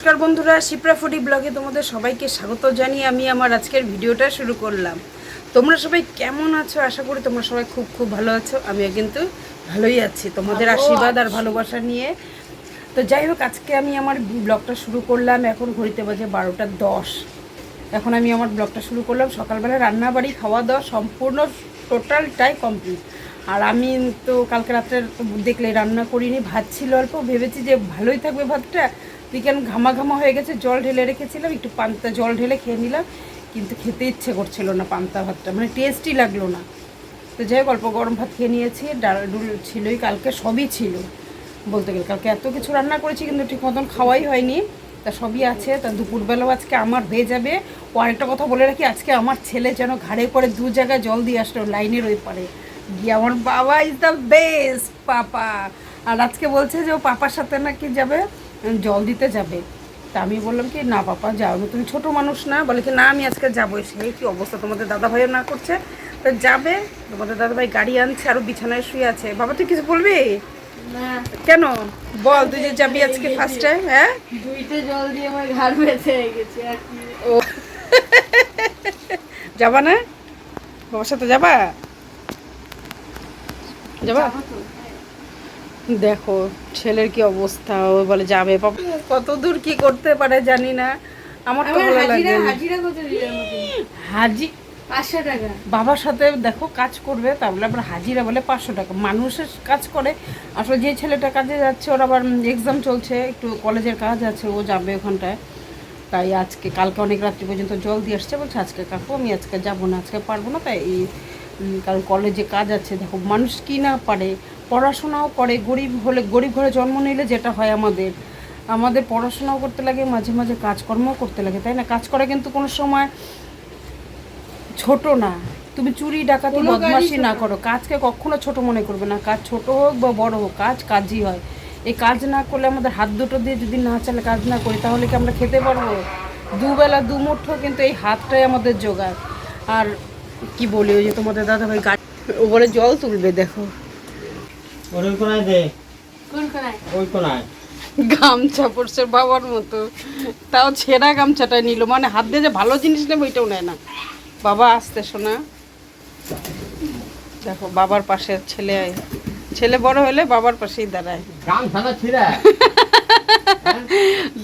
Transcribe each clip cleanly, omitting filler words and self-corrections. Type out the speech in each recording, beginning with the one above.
নমস্কার বন্ধুরা, শিপ্রা ফুডি ব্লগে তোমাদের সবাইকে স্বাগত জানিয়ে আমি আমার আজকের ভিডিওটা শুরু করলাম। তোমরা সবাই কেমন আছো? আশা করি তোমরা সবাই খুব খুব ভালো আছো। আমিও কিন্তু ভালোই আছি তোমাদের আশীর্বাদ আর ভালোবাসা নিয়ে। তো যাই হোক, আজকে আমি আমার ব্লগটা শুরু করলাম। এখন ঘড়িতে বাজে 12:10। এখন আমি আমার ব্লগটা শুরু করলাম। সকালবেলা রান্না বাড়ি খাওয়া দাওয়া সম্পূর্ণ টোটালটাই কমপ্লিট। আর আমি তো কালকে রাত্রে দেখলে রান্না করিনি, ভাত ছিল অল্প, ভেবেছি যে ভালোই থাকবে ভাতটা। বিকেল ঘামা ঘামা হয়ে গেছে, জল ঢেলে রেখেছিলাম, একটু পান্তা জল ঢেলে খেয়ে নিলাম, কিন্তু খেতে ইচ্ছে করছিল না পান্তা ভাতটা, মানে টেস্টই লাগলো না। তো যাই হোক, অল্প গরম ভাত খেয়ে নিয়েছি। ডাল ডুল ছিলই, কালকে সবই ছিল বলতে গেলে। কালকে এত কিছু রান্না করেছি কিন্তু ঠিক মতন খাওয়াই হয়নি। তা সবই আছে। তা দুপুরবেলাও আজকে আমার হয়ে যাবে। ও আরেকটা কথা বলে রাখি, আজকে আমার ছেলে যেন ঘাড়ে করে 2 জায়গায় জল দিয়ে আসলো, লাইনের ওই পারে গিয়ে। আমার বাবা ইজ দ্য বেস্ট পাপা। আর আজকে বলছে যে ও পাপার সাথে নাকি যাবে, জল দিতে যাবে। তা আমি বললাম কি, না পাপা যাও না, তুমি ছোটো মানুষ না। বলে কি না, আমি আজকে যাবো। সেই কি অবস্থা, তোমাদের দাদাভাইও না করছে। তা যাবে, তোমাদের দাদাভাই গাড়ি আনছে, আরও বিছানায় শুয়ে আছে। বাবা তুই কিছু বলবি না? কেন বল, তুই যে যাবি আজকে ফার্স্ট টাইম। হ্যাঁ, দুইটা জল দিয়ে আমার ঘাড় বেঁচে হয়ে গেছে আর কি। ও যাবা না? বাবার সাথে যাবা? যাবা? দেখো ছেলের কি অবস্থা, ও বলে যাবে। কত দূর কি করতে পারে জানি না। আমার তো ভালো লাগে। হাজিরা কত দিলেন? হাজি 500 টাকা। বাবার সাথে দেখো কাজ করবে, তাহলে আবার হাজিরা বলে 500 টাকা। মানুষের কাজ করে। আসলে যে ছেলেটা কাজে যাচ্ছে, ওর আবার এক্সাম চলছে, একটু কলেজের কাজ আছে, ও যাবে ওখানটায়। তাই আজকে কালকে অনেক রাত্রি পর্যন্ত জল দিয়ে আসছে, বলছে আজকে কাকু আমি আজকে যাবো না, আজকে পারবো না। তাই কারণ কলেজে কাজ আছে। দেখো মানুষ কি না পারে, পড়াশোনাও করে। গরিব হলে, গরিব ঘরে জন্ম নিলে যেটা হয়, আমাদের পড়াশোনাও করতে লাগে, মাঝে মাঝে কাজকর্মও করতে লাগে, তাই না? কাজ করা কিন্তু কোনো সময় ছোট না। তুমি চুরি ডাকাতি বদমাশি না করো, কাজকে কখনো ছোট মনে করবে না। কাজ ছোট হোক বা বড় হোক, কাজ কাজই হয়। এই কাজ না করলে, আমাদের হাত দুটো দিয়ে যদি না চলে, কাজ না করি, তাহলে কি আমরা খেতে পারবো? দুবেলা দুমুঠো কিন্তু এই হাতটাই আমাদের জোগায়। আর কি বলি, ওই যে তোমাদের দাদা ভাই গাড়ি, ও বলে জল তুলবে। দেখো গামছা পড়ছে বাবার মতো, তাও ছেঁড়া গামছাটা নিল। মানে হাত দিয়ে যে ভালো জিনিস নেবে ওইটাও নেয় না। বাবা আসতে শোনা। দেখো বাবার পাশে ছেলে বড় হলে বাবার পাশেই দাঁড়ায়।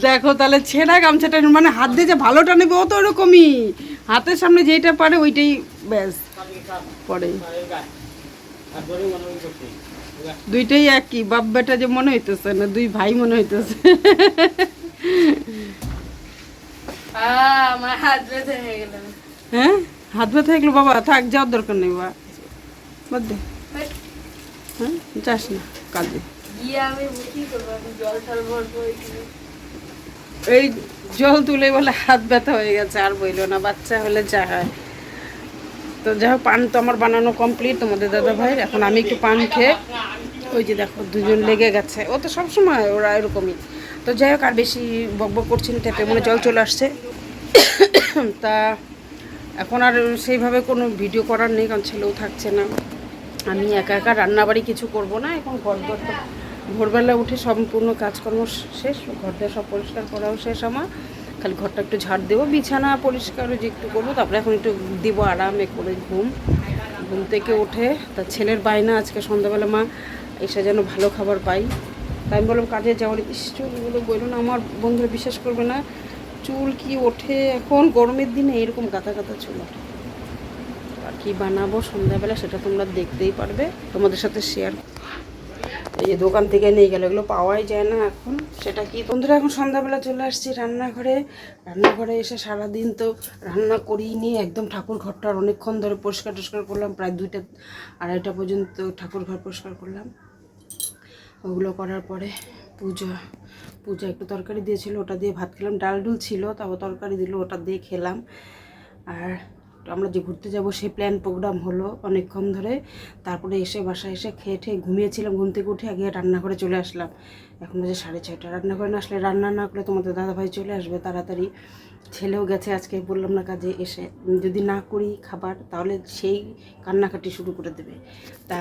দেখো তাহলে ছেঁড়া গামছাটা, মানে হাত দিয়ে যে ভালোটা নেবে, ও তো ওরকমই। হাতের সামনে যেইটা পারে ওইটাই ব্যাস পরে। দুইটাই একই, বাপ বেটা যে মনে হইতেছে না, দুই ভাই মনে হইতেছে। আমার হাত ব্যথা হয়ে গেল। হ্যাঁ, হাত ব্যথা হয়ে গেলো। বাবা থাক, যাওয়ার দরকার নেই বাবা, বাদ দে। হ্যাঁ, যাস না কাজে। গিয়ে আমি কি করবো? আমি জল টল ভরবো। এই জল তুলে বলে হাত ব্যথা হয়ে গেছে, আর বইলো না। বাচ্চা হলে যা হয়। তো যাই হোক, পান তো আমার বানানো কমপ্লিট, তোমাদের দাদা ভাইয়ের। এখন আমি একটু পান খেয়ে, ওই যে দেখো দুজন লেগে গেছে। ও তো সবসময় ওরা এরকমই। তো যাই হোক, আর বেশি বকবক করছি না, টেপে মনে জল চলে আসছে। তা এখন আর সেইভাবে কোনো ভিডিও করার নেই, কারণ ছেলেও থাকছে না। আমি একা একা রান্নাবাড়ি কিছু করব না। এখন ঘরদোর ভোরবেলা উঠে সম্পূর্ণ কাজকর্ম শেষ, ঘরটা সব পরিষ্কার করাও শেষ আমার। খালি ঘরটা একটু ঝাড় দেবো, বিছানা পরিষ্কার যে একটু করবো, তারপরে এখন একটু দিব আরামে করে ঘুম থেকে উঠে। তা ছেলের বায়না আজকে সন্ধ্যাবেলা মা এসে যেন ভালো খাবার পাই। তাই আমি বললাম কাজে যাওয়ার চুলগুলো বললো না, আমার বন্ধুরা বিশ্বাস করবে না, চুল কি ওঠে এখন গরমের দিনে, এরকম গাঁথা গাঁথা চুল ওঠে। আর কি বানাবো সন্ধ্যাবেলা সেটা তোমরা দেখতেই পারবে, তোমাদের সাথে শেয়ার। এই যে দোকান থেকে নিয়ে গেল, এগুলো পাওয়াই যায় না এখন। সেটা কি বন্ধুরা, এখন সন্ধ্যাবেলা চলে আসছি রান্নাঘরে এসে সারাদিন তো রান্না করিই নি। একদম ঠাকুর ঘরটা অনেকক্ষণ ধরে পরিষ্কার টরিষ্কার করলাম, প্রায় 2টা 2:30 পর্যন্ত ঠাকুর ঘর পরিষ্কার করলাম। ওগুলো করার পরে পূজা একটু তরকারি দিয়েছিল, ওটা দিয়ে ভাত খেলাম। ডাল ডুল ছিল, তারপর তরকারি দিল, ওটা দিয়ে খেলাম। আর আমরা যে ঘুরতে যাব সেই প্ল্যান প্রোগ্রাম হলো অনেকক্ষণ ধরে। তারপরে এসে বাসায় এসে খেয়ে ঠেয়ে ঘুমিয়েছিলাম, ঘুম থেকে উঠে আগে রান্নাঘরে চলে আসলাম। এখন বাজে 6:30। রান্নাঘরে না আসলে, রান্না না করলে তোমাদের দাদাভাই চলে আসবে তাড়াতাড়ি। ছেলেও গেছে আজকে, বললাম না কাজে। এসে যদি না করি খাবার, তাহলে সেই কান্নাকাটি শুরু করে দেবে। তা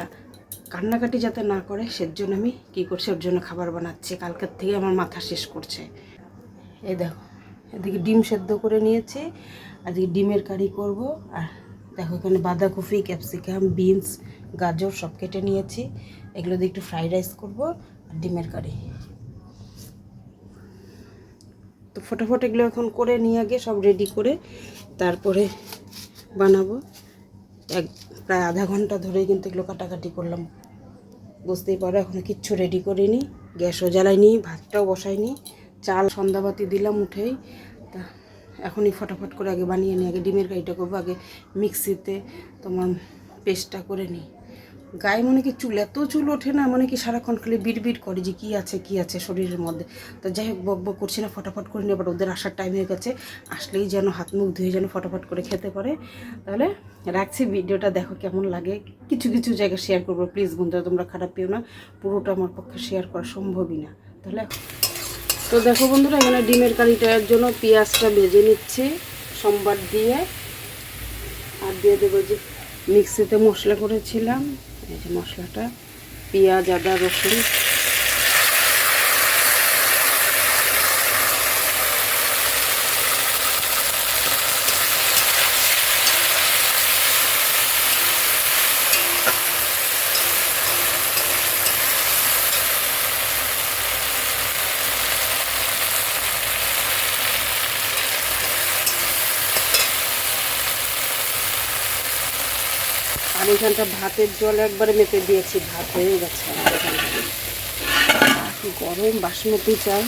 কান্নাকাটি যাতে না করে, সেজন্য আমি কী করছি, ওর জন্য খাবার বানাচ্ছি। কালকের থেকে আমার মাথা শেষ করছে। এই দেখো এদিকে ডিম সেদ্ধ করে নিয়েছি, আজকে ডিমের কারি করব। আর দেখো এখানে বাঁধাকপি, ক্যাপসিকাম, বিনস, গাজর সব কেটে নিয়েছি, এগুলো দিয়ে একটু ফ্রাইড রাইস করব আর ডিমের কারি। তো ফটাফট এগুলো এখন করে নিয়ে আগে সব রেডি করে তারপরে বানাবো। প্রায় আধা ঘন্টা ধরে কিন্তু এগুলো কাটাকাটি করলাম, বুঝতেই পারো। এখনো কিচ্ছু রেডি করিনি, গ্যাসও জ্বালাইনি, ভাতটাও বসাইনি, চাল সন্ধ্যাবাতি দিলাম উঠেই। তা এখনই ফটাফট করে আগে বানিয়ে নিই, আগে ডিমের কারিটা করবো। আগে মিক্সিতে তোমার পেস্টটা করে নিই। গায়ে মনে কি চুল, এত চুল ওঠে না, মনে কি সারাক্ষণ খালি বিড়বিড় করে যে কী আছে শরীরের মধ্যে। তো যাই হোক বক বক করছি না, ফটাফট করে নিই। আবার ওদের আসার টাইম হয়ে গেছে, আসলেই যেন হাত মুখ ধুয়ে যেন ফটাফট করে খেতে পারে। তাহলে রাখছি, ভিডিওটা দেখো কেমন লাগে। কিছু কিছু জায়গা শেয়ার করবো, প্লিজ বন্ধুরা তোমরা খারাপ পেও না, পুরোটা আমার পক্ষে শেয়ার করা সম্ভবই না। তাহলে তো দেখো বন্ধুরা, এখানে ডিমের কারিটার জন্য পেঁয়াজটা ভেজে নিচ্ছি সম্বার দিয়ে, আর দিয়ে দেবো যে মিক্সিতে মশলা করেছিলাম, এই যে মশলাটা, পেঁয়াজ, আদা, রসুন। আর এখানটা ভাতের জল একবারে মেপে দিয়েছি, ভাত হয়ে গেছে আমার এখানটা। গরম বাসমতি চাল,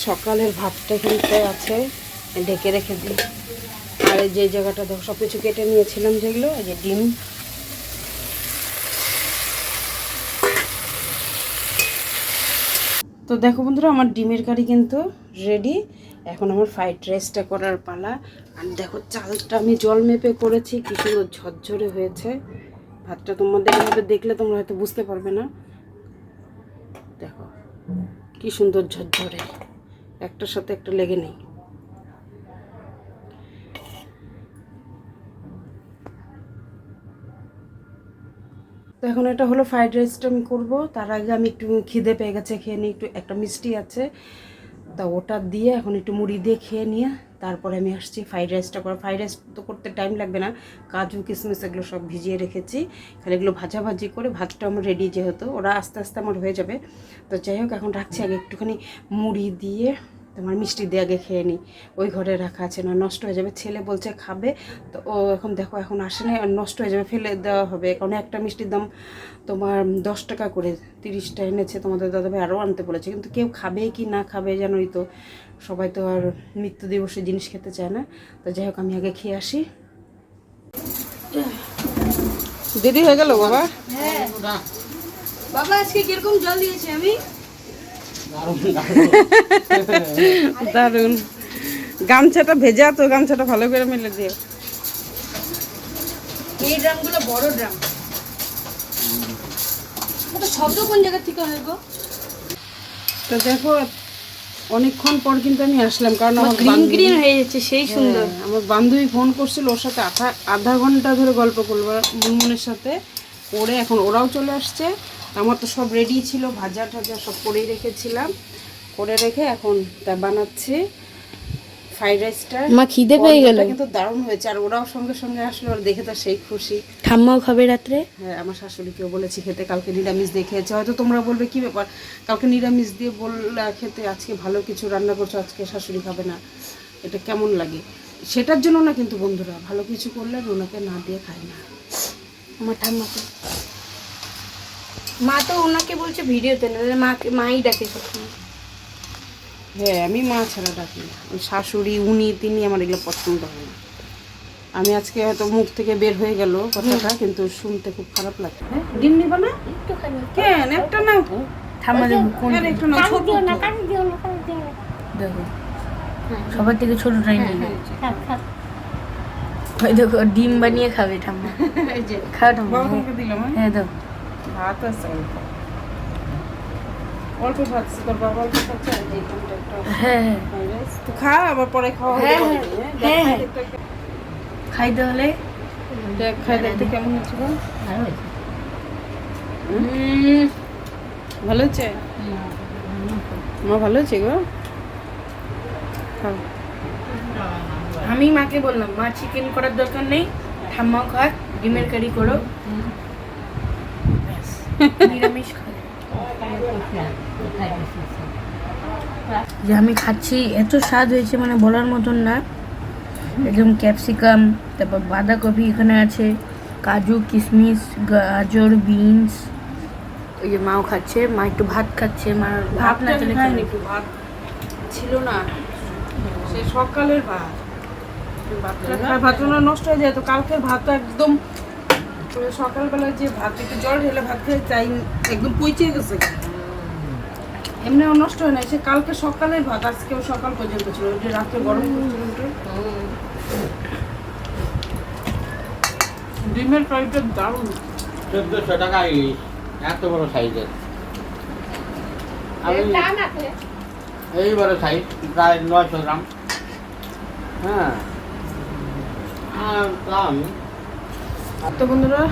সকালের ভাতটা এখানটায় আছে, ঢেকে রেখে দিই। আর এই যে জায়গাটা দেখো সব কিছু কেটে নিয়েছিলাম যেগুলো, এই যে ডিম। তো দেখো বন্ধুরা, আমার ডিমের কারি কিন্তু রেডি। এখন আমার ফ্রাইড রাইসটা করার পালা। আর দেখো চালটা আমি জল মেপে করেছি, কি সুন্দর ঝরঝরে হয়েছে। ভাতটা তোমাদের এভাবে দেখলে তোমরা হয়তো বুঝতে পারবে না, দেখো কি সুন্দর ঝরঝরে, একটার সাথে একটা লেগে নেই। তো এখন এটা হলো ফ্রাইড রাইসটা আমি করবো। তার আগে আমি একটু খিদে পেয়ে গেছে, খেয়ে নিই। একটু একটা মিষ্টি আছে, তা ওটা দিয়ে এখন একটু মুড়ি দিয়ে খেয়ে নিয়ে তারপরে আমি আসছি ফ্রাইড রাইসটা করা। ফ্রাইড রাইস তো করতে টাইম লাগবে না, কাজু কিশমিশ এগুলো সব ভিজিয়ে রেখেছি, খালি এগুলো ভাজাভাজি করে ভাতটা আমার রেডি, যেহেতু ওরা আস্তে আস্তে আমার হয়ে যাবে। তো যাই হোক এখন রাখছি, আগে একটুখানি মুড়ি দিয়ে তোমার মিষ্টি দিয়ে আগে খেয়ে নিই। ওই ঘরে রাখা আছে, না নষ্ট হয়ে যাবে। ছেলে বলছে খাবে, তো ও এখন দেখো এখন আসে না, আর নষ্ট হয়ে যাবে, ফেলে দেওয়া হবে। কারণ একটা মিষ্টির দাম তোমার 10 টাকা করে, 30টা এনেছে। তোমাদের দাদাভাই আরও আনতে বলেছে, কিন্তু কেউ খাবে কি না খাবে জানোই তো, সবাই তো আর মৃত্যু দিবসে জিনিস খেতে চায় না। তো যাই হোক আমি আগে খেয়ে আসি। দেরি হয়ে গেল বাবা। হ্যাঁ বাবা, আজকে কিরকম জল দিয়েছি আমি? দারুন। গামছাটা ভেজা, তো গামছাটা ভালো করে মেলে দিও। এই ড্রামগুলো বড় ড্রাম। তো শব্দ কোন জায়গা থেকে হয় গো? তো দেখো অনেকক্ষণ পর কিন্তু আমি আসলাম, কারণ আমার গ্রিন গ্রিন হয়ে যাচ্ছে, সেই সুন্দর। আমার বান্ধবী ফোন করছিল, ওর সাথে আধা ঘন্টা ধরে গল্প করবো মুনমুনের সাথে করে। এখন ওরাও চলে আসছে, আমার তো সব রেডি ছিল, ভাজা টাজা সব করেই রেখেছিলাম, করে রেখে এখন তা বানাচ্ছি ফ্রাইড রাইসটা। মা খিদে পেয়ে গেল, কিন্তু দারুণ হয়েছে। আর ওরাও সঙ্গে সঙ্গে আসলো, আর দেখে তো সেই খুশি। ঠাম্মাও খাবে রাত্রে। হ্যাঁ, আমার শাশুড়িকেও বলেছি খেতে, কালকে নিরামিষ দিয়ে খেয়েছে। হয়তো তোমরা বলবে কি ব্যাপার, কালকে নিরামিষ দিয়ে বললে খেতে, আজকে ভালো কিছু রান্না করছো, আজকে শাশুড়ি খাবে না, এটা কেমন লাগে? সেটার জন্য না কিন্তু বন্ধুরা, ভালো কিছু করলে আমি ওনাকে না দিয়ে খাই না, আমার ঠাম্মাকে। মা তো ওনাকে বলছে ভিডিওতে না, মাকে মাই ডাকে সবসময়। হ্যাঁ, আমি মা ছাড়া ডাকি না। শাশুড়ি উনি তিনি আমার এগুলো পছন্দ হয় না। আমি আজকে হয়তো মুখ থেকে বের হয়ে গেল কথাটা, কিন্তু শুনতে খুব খারাপ লাগে। হ্যাঁ, ডিম নিবা না? একটু খাবে কেন একটা নাও, ঠাম্মা কোন একটু নাও, ছোট দেখো সবার থেকে ছোটটাই নিয়ে ওই দেখো ডিম বানিয়ে খাবে ঠাম্মা। এই যে খাও ঠাম্মা। বাবাকে দিলাম। হ্যাঁ দাও। ভাত আছে অল্প, অল্প ভাত আছে, তোর বাবা অল্প খাচ্ছে। আর যে এখানটা একটা হ্যাঁ হ্যাঁ ফ্রাইড রাইস তো খা, আবার পরে খাওয়া হবে। হ্যাঁ, হ্যাঁ, হ্যাঁ। খাইতে হলে দেখ খাই দেখতে কেমন হচ্ছে গো। ভালো হয়েছে। ভালো হচ্ছে? মা ভালো হচ্ছে গো? খাও। আমি মাকে বললাম মা চিকেন করার দরকার নেই, ঠাম্মাও খাক, ডিমের কারি করো, ব্যাস, নিরামিষ খাবে। যে আমি খাচ্ছি এত স্বাদ হয়েছে মানে বলার মতন না। একদম ক্যাপসিকাম, তারপর বাঁধাকপি এখানে আছে, কাজু কিশমিশ, গাজর, বিনস। ওই যে মাও খাচ্ছে, মা একটু ভাত খাচ্ছে, মার ভাত না চলে খায়নি, একটু ভাত ছিল না, সে সকালের ভাত। ভাতটা নষ্ট হয়ে যায় তো, কালকের ভাত একদম সকালবেলায় যে ভাত একটু জল ঢেলে ভাত খেয়ে চাই একদম পচে গেছে। এমনিও নষ্ট হয় না, সে কালকে সকালের ভাত আজকেও সকাল পর্যন্ত ছিল, ওই যে রাত্রে গরম করছিল ওটা। ডিমের কারিটা দারুণ। 1400 টাকা ইলিশ, এত বড় সাইজের। আমি এই বড় সাইজ, প্রায় 900 গ্রাম। হ্যাঁ, আর দাম। তো বন্ধুরা,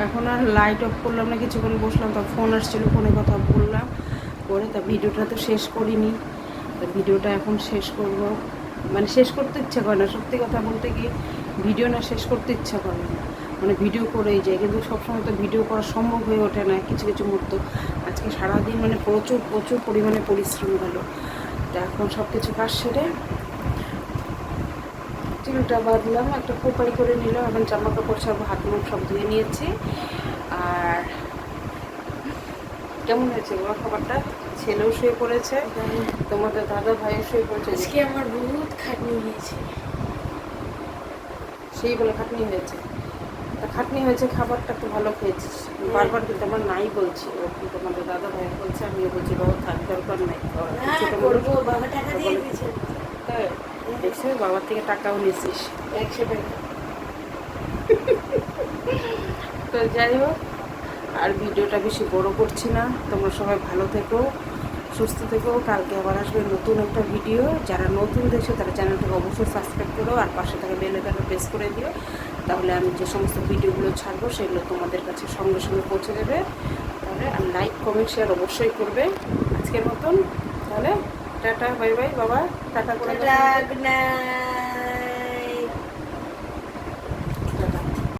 এখন আর লাইট অফ করলাম না, কিছুক্ষণ বসলাম, তো ফোন আসছিল, ফোনে কথা বললাম, করে তা ভিডিওটা তো শেষ করিনি। তো ভিডিওটা এখন শেষ করব, মানে শেষ করতে ইচ্ছা করে না, সত্যি কথা বলতে কি ভিডিও না শেষ করতে ইচ্ছা করে না, মানে ভিডিও করেই যায়, কিন্তু সবসময় তো ভিডিও করা সম্ভব হয়ে ওঠে না কিছু কিছু মুহূর্ত। আজকে সারাদিন মানে প্রচুর প্রচুর পরিমাণে পরিশ্রম হলো। তা এখন সব কিছু কাজ সেরে চুলটা বাঁধলাম, একটা কোপাই করে নিলাম, এখন জামা কাপড় সব হাত মুখ সব ধুয়ে নিয়েছি। আর কেমন হয়েছে গো খাবারটা? ছেলেও শুয়ে পড়েছে, তোমাদের দাদা ভাইও শুয়ে পড়েছে। আজকে আমার বহুত খাটনি হয়েছে। সেই বলে খাটনি হয়েছে? তা খাটনি হয়েছে, খাবারটা তো ভালো খেয়েছিস। বারবার কিন্তু আমার নাই বলছি, ও কিন্তু তোমাদের দাদা ভাই বলছে, আমিও বলছি বাবা থাক, দরকার নাই খাওয়ার। ছোটো করবো, বাবা টাকা দিয়ে দিয়েছে। তাই দেখছো, বাবার থেকে টাকাও নিয়েছিস 100 টাকা। তো যাই হোক, আর ভিডিওটা বেশি বড় করছি না, তোমরা সবাই ভালো থেকো, সুস্থ থেকো। কালকে আবার আসবে নতুন একটা ভিডিও। যারা নতুন দেখছো তারা চ্যানেলটাকে অবশ্যই সাবস্ক্রাইব করো, আর পাশে থাকা বেল আইকনটা প্রেস করে দিও, তাহলে আমি যে সমস্ত ভিডিওগুলো ছাড়বো সেগুলো তোমাদের কাছে সঙ্গে সঙ্গে পৌঁছে দেবে। তাহলে আর লাইক কমেন্ট শেয়ার অবশ্যই করবে। আজকের মতন তাহলে টাটা, বাই বাই বাবা, টাটা করে দাও। Good night.